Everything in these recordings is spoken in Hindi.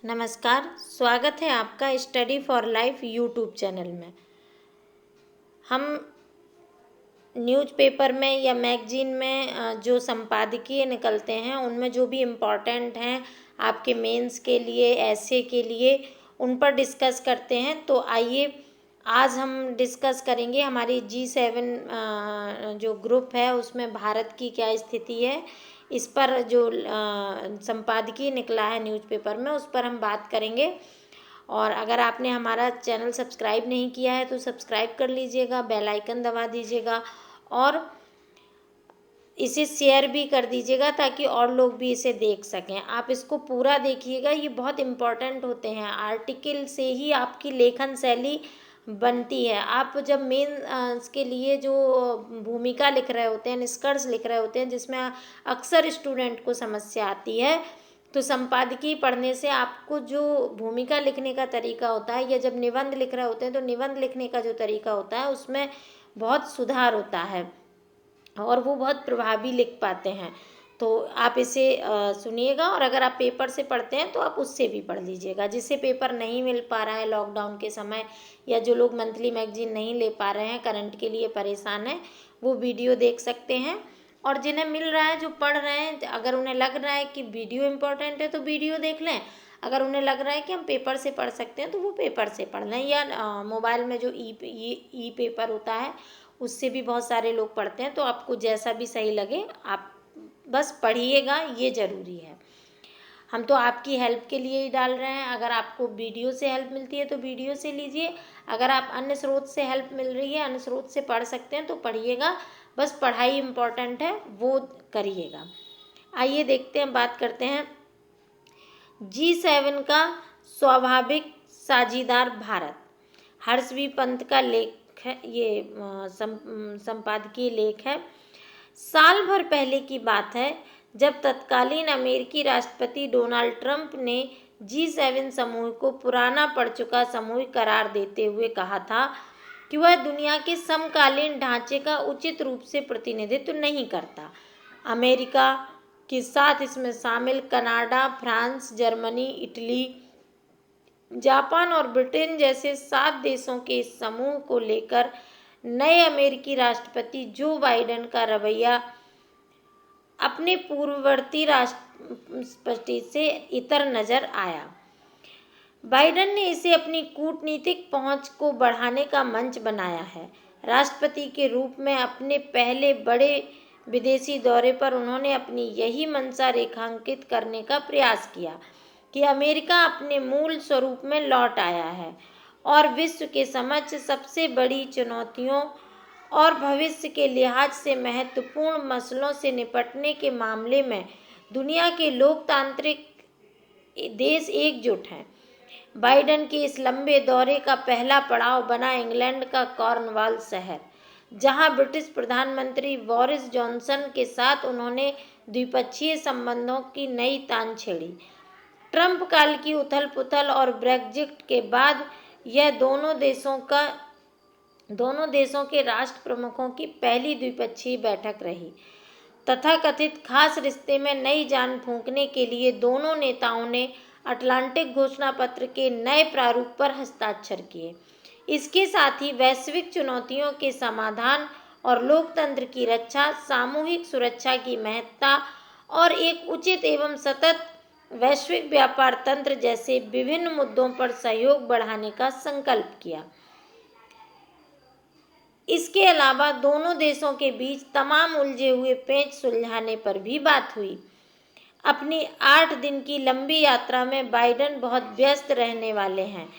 नमस्कार, स्वागत है आपका study for life YouTube channel में। हम न्यूज़पेपर में या मैगजीन में जो संपादकीय निकलते हैं उनमें जो भी इम्पोर्टेंट हैं आपके मेंस के लिए, ऐसे के लिए, उन पर डिस्कस करते हैं। तो आइए आज हम डिस्कस करेंगे हमारी G7 जो ग्रुप है उसमें भारत की क्या स्थिति है। इस पर जो संपादकीय निकला है न्यूज़पेपर में उस पर हम बात करेंगे। और अगर आपने हमारा चैनल सब्सक्राइब नहीं किया है तो सब्सक्राइब कर लीजिएगा, बेल आइकन दबा दीजिएगा और इसे शेयर भी कर दीजिएगा ताकि और लोग भी इसे देख सकें। आप इसको पूरा देखिएगा, ये बहुत इम्पॉर्टेंट होते हैं। आर्टिकल से ही आपकी लेखन शैली बनती है। आप जब मेंस के लिए जो भूमिका लिख रहे होते हैं, निष्कर्ष लिख रहे होते हैं, जिसमें अक्सर स्टूडेंट को समस्या आती है, तो संपादकीय पढ़ने से आपको जो भूमिका लिखने का तरीका होता है या जब निबंध लिख रहे होते हैं तो निबंध लिखने का जो तरीका होता है उसमें बहुत सुधार होता है और वो बहुत प्रभावी लिख पाते हैं। तो आप इसे सुनिएगा और अगर आप पेपर से पढ़ते हैं तो आप उससे भी पढ़ लीजिएगा। जिसे पेपर नहीं मिल पा रहा है लॉकडाउन के समय या जो लोग मंथली मैगजीन नहीं ले पा रहे हैं, करंट के लिए परेशान हैं, वो वीडियो देख सकते हैं। और जिन्हें मिल रहा है, जो पढ़ रहे हैं, अगर उन्हें लग रहा है कि वीडियो इम्पोर्टेंट है तो वीडियो देख लें। अगर उन्हें लग रहा है कि हम पेपर से पढ़ सकते हैं तो वो पेपर से पढ़ लें, या मोबाइल में जो ई पेपर होता है उससे भी बहुत सारे लोग पढ़ते हैं। तो आपको जैसा भी सही लगे आप बस पढ़िएगा, ये ज़रूरी है। हम तो आपकी हेल्प के लिए ही डाल रहे हैं। अगर आपको वीडियो से हेल्प मिलती है तो वीडियो से लीजिए, अगर आप अन्य स्रोत से हेल्प मिल रही है, अन्य स्रोत से पढ़ सकते हैं तो पढ़िएगा। बस पढ़ाई इम्पोर्टेंट है, वो करिएगा। आइए देखते हैं, बात करते हैं G7 का स्वाभाविक साझीदार भारत। हर्षवी पंत का लेख है, ये संपादकीय लेख है। साल भर पहले की बात है जब तत्कालीन अमेरिकी राष्ट्रपति डोनाल्ड ट्रंप ने G7 समूह को पुराना पड़ चुका समूह करार देते हुए कहा था कि वह दुनिया के समकालीन ढांचे का उचित रूप से प्रतिनिधित्व नहीं करता। अमेरिका के साथ इसमें शामिल Canada, France, Germany, Italy, Japan और ब्रिटेन जैसे 7 देशों के इस समूह को लेकर नए अमेरिकी राष्ट्रपति जो बाइडेन का रवैया अपने पूर्ववर्ती राष्ट्रपति से इतर नजर आया। बाइडेन ने इसे अपनी कूटनीतिक पहुंच को बढ़ाने का मंच बनाया है। राष्ट्रपति के रूप में अपने पहले बड़े विदेशी दौरे पर उन्होंने अपनी यही मंशा रेखांकित करने का प्रयास किया कि अमेरिका अपने मूल स्वरूप में लौट आया है और विश्व के समक्ष सबसे बड़ी चुनौतियों और भविष्य के लिहाज से महत्वपूर्ण मसलों से निपटने के मामले में दुनिया के लोकतांत्रिक देश एकजुट हैं। बाइडेन के इस लंबे दौरे का पहला पड़ाव बना इंग्लैंड का कॉर्नवाल शहर, जहां ब्रिटिश प्रधानमंत्री बोरिस जॉनसन के साथ उन्होंने द्विपक्षीय संबंधों की नई तान छेड़ी। ट्रंप काल की उथल पुथल और ब्रेग्जिट के बाद यह दोनों देशों के राष्ट्र प्रमुखों की पहली द्विपक्षीय बैठक रही। तथाकथित खास रिश्ते में नई जान फूंकने के लिए दोनों नेताओं ने अटलांटिक घोषणा पत्र के नए प्रारूप पर हस्ताक्षर किए। इसके साथ ही वैश्विक चुनौतियों के समाधान और लोकतंत्र की रक्षा, सामूहिक सुरक्षा की महत्ता और एक उचित एवं सतत वैश्विक व्यापार तंत्र जैसे विभिन्न मुद्दों पर सहयोग बढ़ाने का संकल्प किया। इसके अलावा दोनों देशों के बीच तमाम उलझे हुए पेच सुलझाने पर भी बात हुई। अपनी 8 दिन की लंबी यात्रा में बाइडेन बहुत व्यस्त रहने वाले हैं।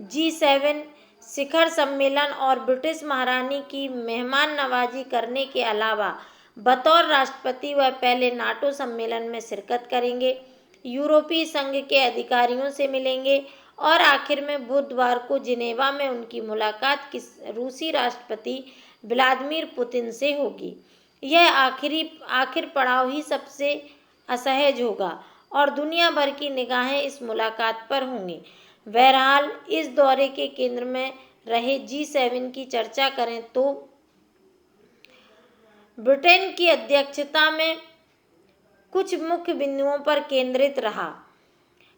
G7 शिखर सम्मेलन और ब्रिटिश महारानी की मेहमान नवाजी करने के अलावा बतौर राष्ट्रपति वह पहले नाटो सम्मेलन में शिरकत करेंगे, यूरोपीय संघ के अधिकारियों से मिलेंगे और आखिर में बुधवार को जिनेवा में उनकी मुलाकात रूसी राष्ट्रपति व्लादिमीर पुतिन से होगी। यह आखिर पड़ाव ही सबसे असहज होगा और दुनिया भर की निगाहें इस मुलाकात पर होंगी। बहरहाल इस दौरे के केंद्र में रहे G7 की चर्चा करें तो ब्रिटेन की अध्यक्षता में कुछ मुख्य बिंदुओं पर केंद्रित रहा।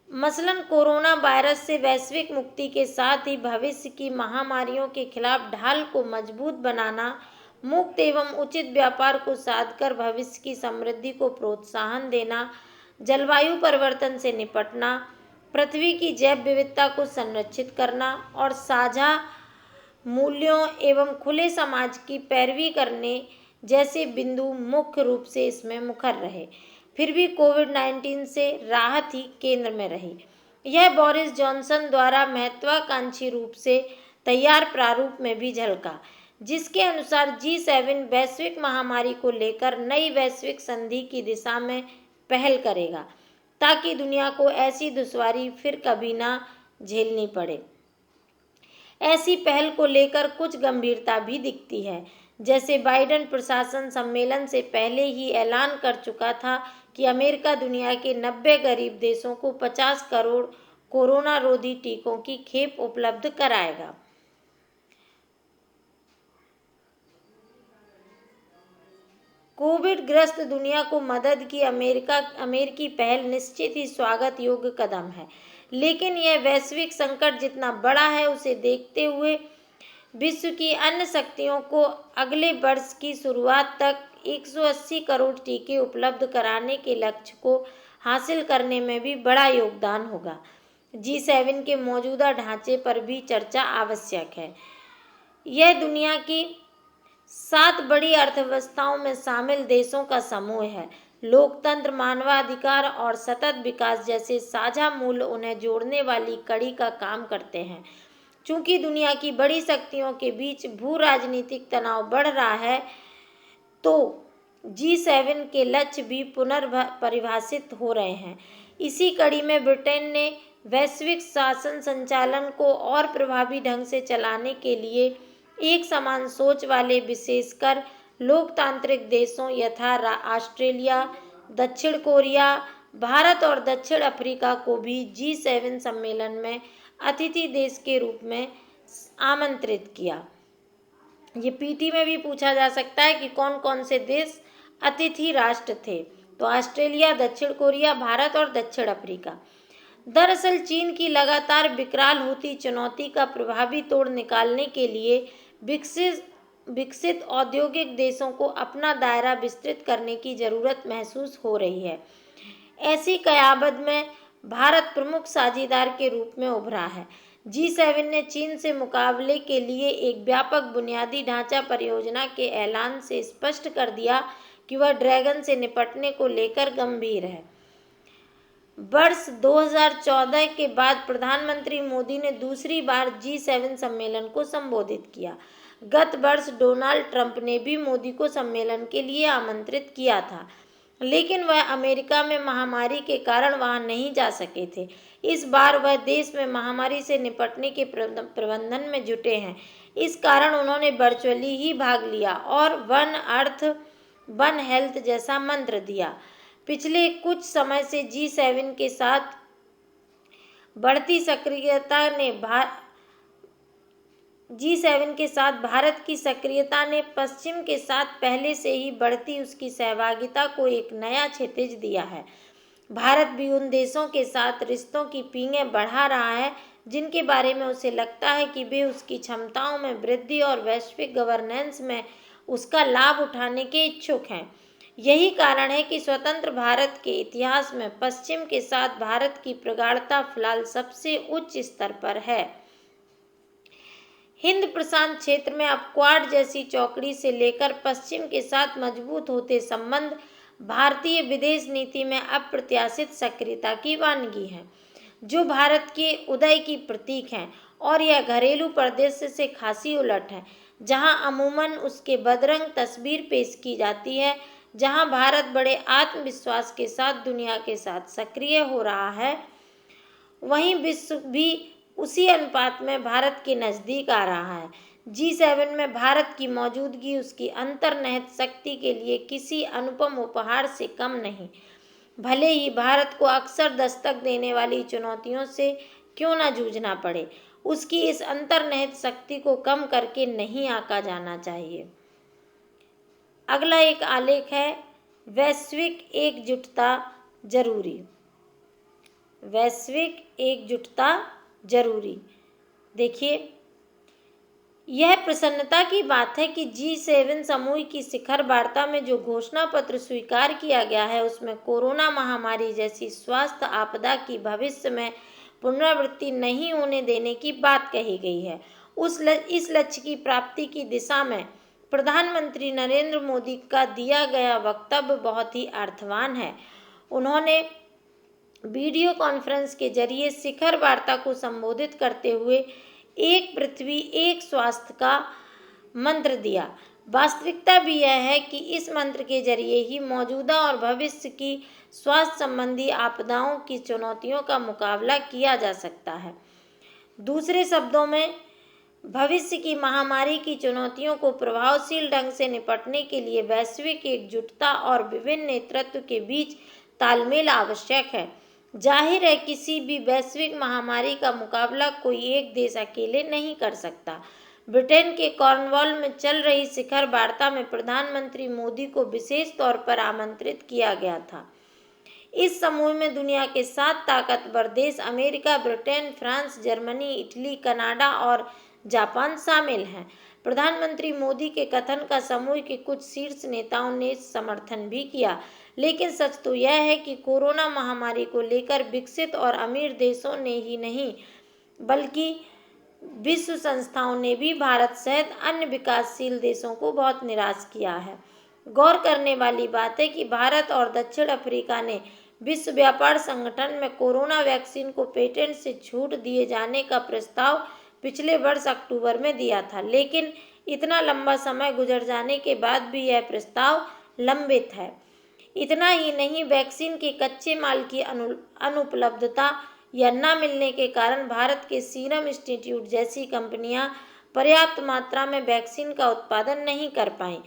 मसलन कोरोना वायरस से वैश्विक मुक्ति के साथ ही भविष्य की महामारियों के खिलाफ ढाल को मजबूत बनाना, मुक्त एवं उचित व्यापार को साधकर भविष्य की समृद्धि को प्रोत्साहन देना, जलवायु परिवर्तन से निपटना, पृथ्वी की जैव विविधता को संरक्षित करना और साझा मूल्यों एवं खुले समाज की पैरवी करने जैसे बिंदु मुख्य रूप से इसमें मुखर रहे। फिर भी कोविड-19 से राहत ही केंद्र में रही। यह बोरिस जॉनसन द्वारा महत्वाकांक्षी रूप से तैयार प्रारूप में भी झलका, जिसके अनुसार G7 वैश्विक महामारी को लेकर नई वैश्विक संधि की दिशा में पहल करेगा, ताकि दुनिया को ऐसी दुश्वारी फिर कभी ना झेलनी पड़े। ऐसी पहल को लेकर कुछ गंभीरता भी दिखती है, जैसे बाइडेन प्रशासन सम्मेलन से पहले ही ऐलान कर चुका था कि अमेरिका दुनिया के 90 गरीब देशों को 50 करोड़ कोरोना रोधी टीकों की खेप उपलब्ध कराएगा। कोविड ग्रस्त दुनिया को मदद की अमेरिकी पहल निश्चित ही स्वागत योग्य कदम है, लेकिन यह वैश्विक संकट जितना बड़ा है, उसे देखते हुए विश्व की अन्य शक्तियों को अगले वर्ष की शुरुआत तक 180 करोड़ टीके उपलब्ध कराने के लक्ष्य को हासिल करने में भी बड़ा योगदान होगा। G7 के मौजूदा ढांचे पर भी चर्चा आवश्यक है। यह दुनिया की 7 बड़ी अर्थव्यवस्थाओं में शामिल देशों का समूह है। लोकतंत्र, मानवाधिकार और सतत विकास जैसे साझा मूल्य उन्हें जोड़ने वाली कड़ी का काम करते हैं। चूंकि दुनिया की बड़ी शक्तियों के बीच भू राजनीतिक तनाव बढ़ रहा है, तो G7 के लक्ष्य भी पुनर्परिभाषित हो रहे हैं। इसी कड़ी में ब्रिटेन ने वैश्विक शासन संचालन को और प्रभावी ढंग से चलाने के लिए एक समान सोच वाले विशेषकर लोकतांत्रिक देशों यथा ऑस्ट्रेलिया, दक्षिण कोरिया, भारत और दक्षिण अफ्रीका को भी G7 सम्मेलन में अतिथि देश के रूप में आमंत्रित किया। ये पीटी में भी पूछा जा सकता है कि कौन कौन से देश अतिथि राष्ट्र थे, तो ऑस्ट्रेलिया, दक्षिण कोरिया, भारत और दक्षिण अफ्रीका। दरअसल चीन की लगातार विकराल होती चुनौती का प्रभावी तोड़ निकालने के लिए विकसित औद्योगिक देशों को अपना दायरा विस्तृत करने की जरूरत महसूस हो रही है। ऐसी कयाबद में भारत प्रमुख साझीदार के रूप में उभरा है। G7 ने चीन से मुकाबले के लिए एक व्यापक बुनियादी ढांचा परियोजना के ऐलान से स्पष्ट कर दिया कि वह ड्रैगन से निपटने को लेकर गंभीर है। वर्ष 2014 के बाद प्रधानमंत्री मोदी ने दूसरी बार G7 सम्मेलन को संबोधित किया। गत वर्ष डोनाल्ड ट्रंप ने भी मोदी को सम्मेलन के लिए आमंत्रित किया था, लेकिन वह अमेरिका में महामारी के कारण वहां नहीं जा सके थे। इस बार वह देश में महामारी से निपटने के प्रबंधन में जुटे हैं। इस कारण उन्होंने वर्चुअली ही भाग लिया और वन अर्थ वन हेल्थ जैसा मंत्र दिया। पिछले कुछ समय से G7 के साथ बढ़ती सक्रियता ने G7 के साथ भारत की सक्रियता ने पश्चिम के साथ पहले से ही बढ़ती उसकी सहभागिता को एक नया क्षितिज दिया है। भारत भी उन देशों के साथ रिश्तों की पींगें बढ़ा रहा है जिनके बारे में उसे लगता है कि वे उसकी क्षमताओं में वृद्धि और वैश्विक गवर्नेंस में उसका लाभ उठाने के इच्छुक हैं। यही कारण है कि स्वतंत्र भारत के इतिहास में पश्चिम के साथ भारत की प्रगाढ़ता फिलहाल सबसे उच्च स्तर पर है। हिंद प्रशांत क्षेत्र में अब क्वाड जैसी चौकड़ी से लेकर पश्चिम के साथ मजबूत होते संबंध भारतीय विदेश नीति में अप्रत्याशित सक्रियता की वानगी हैं, जो भारत के उदय की प्रतीक हैं। और यह घरेलू परिदृश्य से खासी उलट है, जहां अमूमन उसके बदरंग तस्वीर पेश की जाती है। जहां भारत बड़े आत्मविश्वास के साथ दुनिया के साथ सक्रिय हो रहा है, वहीं विश्व भी उसी अनुपात में भारत के नज़दीक आ रहा है। G7 में भारत की मौजूदगी उसकी अंतर्निहित शक्ति के लिए किसी अनुपम उपहार से कम नहीं। भले ही भारत को अक्सर दस्तक देने वाली चुनौतियों से क्यों न जूझना पड़े, उसकी इस अंतर्निहित शक्ति को कम करके नहीं आंका जाना चाहिए। अगला एक आलेख है, वैश्विक एकजुटता जरूरी। वैश्विक एकजुटता जरूरी। देखिए, यह प्रसन्नता की बात है कि G7 समूह की शिखर वार्ता में जो घोषणा पत्र स्वीकार किया गया है उसमें कोरोना महामारी जैसी स्वास्थ्य आपदा की भविष्य में पुनरावृत्ति नहीं होने देने की बात कही गई है। इस लक्ष्य की प्राप्ति की दिशा में प्रधानमंत्री नरेंद्र मोदी का दिया गया वक्तव्य बहुत ही अर्थवान है। उन्होंने वीडियो कॉन्फ्रेंस के जरिए शिखर वार्ता को संबोधित करते हुए एक पृथ्वी एक स्वास्थ्य का मंत्र दिया। वास्तविकता भी यह है कि इस मंत्र के जरिए ही मौजूदा और भविष्य की स्वास्थ्य संबंधी आपदाओं की चुनौतियों का मुकाबला किया जा सकता है। दूसरे शब्दों में, भविष्य की महामारी की चुनौतियों को प्रभावशील ढंग से निपटने के लिए वैश्विक एकजुटता और विभिन्न नेतृत्व के बीच तालमेल आवश्यक है। जाहिर है, किसी भी वैश्विक महामारी का मुकाबला कोई एक देश अकेले नहीं कर सकता। ब्रिटेन के कॉर्नवॉल में चल रही शिखर वार्ता में प्रधानमंत्री मोदी को विशेष तौर पर आमंत्रित किया गया था। इस समूह में दुनिया के 7 ताकतवर देश America, Britain, France, Germany, Italy, Canada और जापान शामिल हैं। प्रधानमंत्री मोदी के कथन का समूह के कुछ शीर्ष नेताओं ने समर्थन भी किया, लेकिन सच तो यह है कि कोरोना महामारी को लेकर विकसित और अमीर देशों ने ही नहीं बल्कि विश्व संस्थाओं ने भी भारत सहित अन्य विकासशील देशों को बहुत निराश किया है। गौर करने वाली बात है कि भारत और दक्षिण अफ्रीका ने विश्व व्यापार संगठन में कोरोना वैक्सीन को पेटेंट से छूट दिए जाने का प्रस्ताव पिछले वर्ष अक्टूबर में दिया था, लेकिन इतना लंबा समय गुजर जाने के बाद भी यह प्रस्ताव लंबित है। इतना ही नहीं, वैक्सीन के कच्चे माल की अनुपलब्धता या न मिलने के कारण भारत के सीरम इंस्टीट्यूट जैसी कंपनियां पर्याप्त मात्रा में वैक्सीन का उत्पादन नहीं कर पाईं।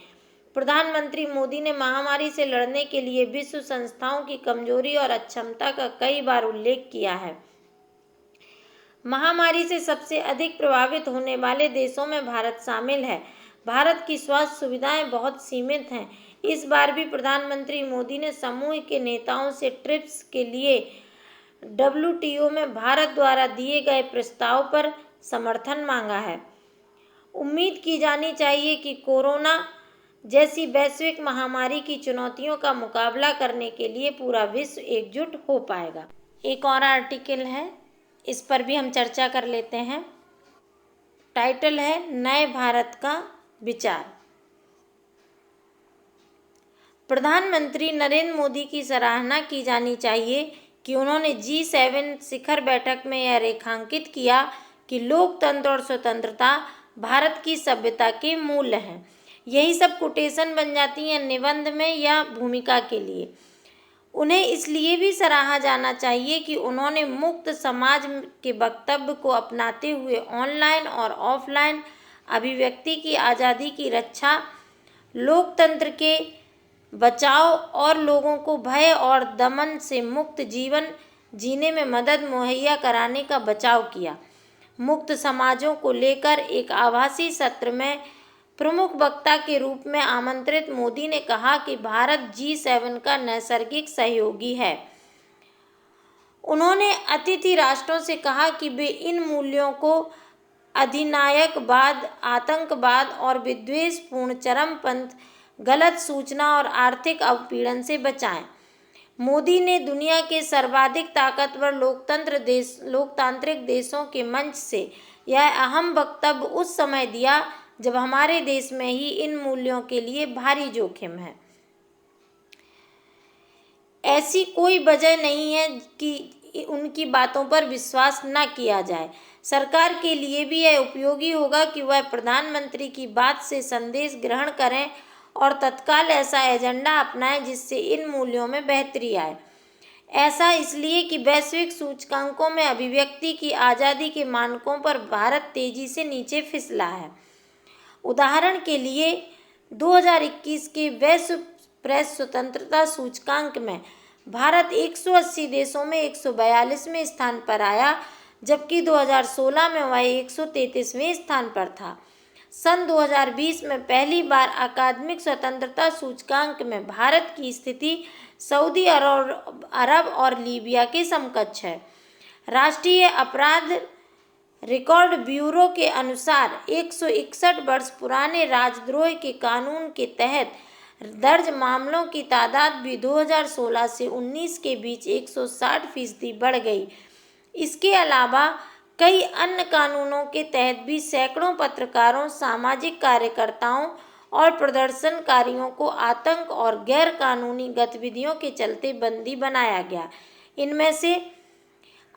प्रधानमंत्री मोदी ने महामारी से लड़ने के लिए विश्व संस्थाओं की कमजोरी और अक्षमता का कई बार उल्लेख किया है। महामारी से सबसे अधिक प्रभावित होने वाले देशों में भारत शामिल है। भारत की स्वास्थ्य सुविधाएं बहुत सीमित हैं। इस बार भी प्रधानमंत्री मोदी ने समूह के नेताओं से ट्रिप्स के लिए WTO में भारत द्वारा दिए गए प्रस्ताव पर समर्थन मांगा है। उम्मीद की जानी चाहिए कि कोरोना जैसी वैश्विक महामारी की चुनौतियों का मुकाबला करने के लिए पूरा विश्व एकजुट हो पाएगा। एक और आर्टिकल है, इस पर भी हम चर्चा कर लेते हैं। टाइटल है नए भारत का विचार। प्रधानमंत्री नरेंद्र मोदी की सराहना की जानी चाहिए कि उन्होंने G7 शिखर बैठक में यह रेखांकित किया कि लोकतंत्र और स्वतंत्रता भारत की सभ्यता के मूल हैं। यही सब कोटेशन बन जाती हैं निबंध में या भूमिका के लिए। उन्हें इसलिए भी सराहा जाना चाहिए कि उन्होंने मुक्त समाज के वक्तव्य को अपनाते हुए ऑनलाइन और ऑफलाइन अभिव्यक्ति की आज़ादी की रक्षा, लोकतंत्र के बचाव और लोगों को भय और दमन से मुक्त जीवन जीने में मदद मुहैया कराने का बचाव किया। मुक्त समाजों को लेकर एक आभासी सत्र में प्रमुख वक्ता के रूप में आमंत्रित मोदी ने कहा कि भारत G7 का नैसर्गिक सहयोगी है। उन्होंने अतिथि राष्ट्रों से कहा कि वे इन मूल्यों को अधिनायकवाद, आतंकवाद और विद्वेषपूर्ण चरमपंथ, गलत सूचना और आर्थिक अवपीड़न से बचाएं। मोदी ने दुनिया के सर्वाधिक ताकतवर लोकतांत्रिक देशों के मंच से यह अहम वक्तव्य उस समय दिया जब हमारे देश में ही इन मूल्यों के लिए भारी जोखिम है। ऐसी कोई वजह नहीं है कि उनकी बातों पर विश्वास न किया जाए। सरकार के लिए भी यह उपयोगी होगा कि वह प्रधानमंत्री की बात से संदेश ग्रहण करें और तत्काल ऐसा एजेंडा अपनाएं जिससे इन मूल्यों में बेहतरी आए। ऐसा इसलिए कि वैश्विक सूचकांकों में अभिव्यक्ति की आज़ादी के मानकों पर भारत तेजी से नीचे फिसला है। उदाहरण के लिए 2021 के वैश्व प्रेस स्वतंत्रता सूचकांक में भारत 180 देशों में 142वें स्थान पर आया, जबकि 2016 में वह 133वें स्थान पर था। सन 2020 में पहली बार अकादमिक स्वतंत्रता सूचकांक में भारत की स्थिति सऊदी अरब और लीबिया के समकक्ष है। राष्ट्रीय अपराध रिकॉर्ड ब्यूरो के अनुसार 161 वर्ष पुराने राजद्रोह के कानून के तहत दर्ज मामलों की तादाद भी 2016 से 19 के बीच 160% बढ़ गई। इसके अलावा कई अन्य कानूनों के तहत भी सैकड़ों पत्रकारों, सामाजिक कार्यकर्ताओं और प्रदर्शनकारियों को आतंक और गैर कानूनी गतिविधियों के चलते बंदी बनाया गया। इनमें से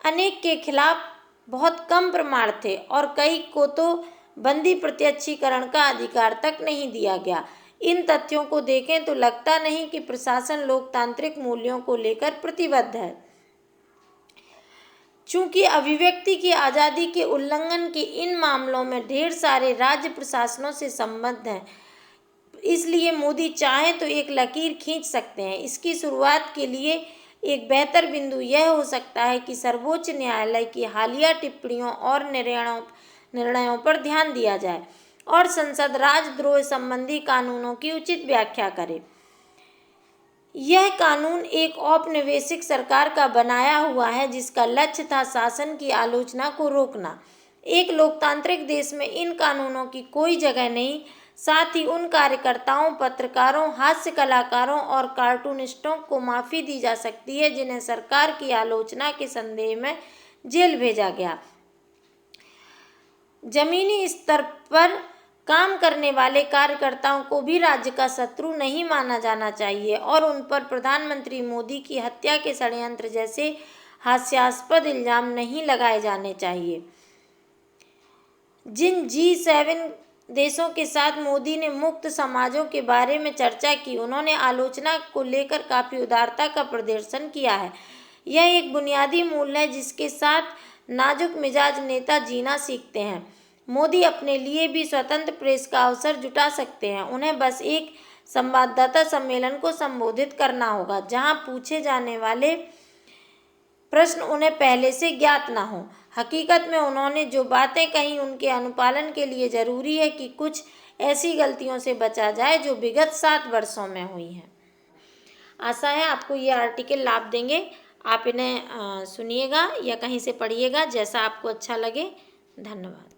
अनेक के खिलाफ बहुत कम प्रमाण थे और कई को तो बंदी प्रत्यक्षीकरण का अधिकार तक नहीं दिया गया। इन तथ्यों को देखें तो लगता नहीं कि प्रशासन लोकतांत्रिक मूल्यों को लेकर प्रतिबद्ध है। चूंकि अभिव्यक्ति की आज़ादी के उल्लंघन के इन मामलों में ढेर सारे राज्य प्रशासनों से संबद्ध हैं, इसलिए मोदी चाहें तो एक लकीर खींच सकते हैं। इसकी शुरुआत के लिए एक बेहतर बिंदु यह हो सकता है कि सर्वोच्च न्यायालय की हालिया टिप्पणियों और निर्णयों पर ध्यान दिया जाए और संसद राजद्रोह संबंधी कानूनों की उचित व्याख्या करे। यह कानून एक औपनिवेशिक सरकार का बनाया हुआ है जिसका लक्ष्य था शासन की आलोचना को रोकना। एक लोकतांत्रिक देश में इन कानूनों की कोई जगह नहीं। साथ ही उन कार्यकर्ताओं, पत्रकारों, हास्य कलाकारों और कार्टूनिस्टों को माफ़ी दी जा सकती है जिन्हें सरकार की आलोचना के संदेह में जेल भेजा गया। जमीनी स्तर पर काम करने वाले कार्यकर्ताओं को भी राज्य का शत्रु नहीं माना जाना चाहिए और उन पर प्रधानमंत्री मोदी की हत्या के षड्यंत्र जैसे हास्यास्पद इल्जाम नहीं लगाए जाने चाहिए। जिन G7 देशों के साथ मोदी ने मुक्त समाजों के बारे में चर्चा की, उन्होंने आलोचना को लेकर काफ़ी उदारता का प्रदर्शन किया है। यह एक बुनियादी मूल्य है जिसके साथ नाजुक मिजाज नेता जीना सीखते हैं। मोदी अपने लिए भी स्वतंत्र प्रेस का अवसर जुटा सकते हैं। उन्हें बस एक संवाददाता सम्मेलन को संबोधित करना होगा जहां पूछे जाने वाले प्रश्न उन्हें पहले से ज्ञात ना हो। हकीकत में उन्होंने जो बातें कही उनके अनुपालन के लिए ज़रूरी है कि कुछ ऐसी गलतियों से बचा जाए जो विगत 7 वर्षों में हुई हैं। आशा है आपको ये आर्टिकल लाभ देंगे। आप इन्हें सुनिएगा या कहीं से पढ़िएगा, जैसा आपको अच्छा लगे। धन्यवाद।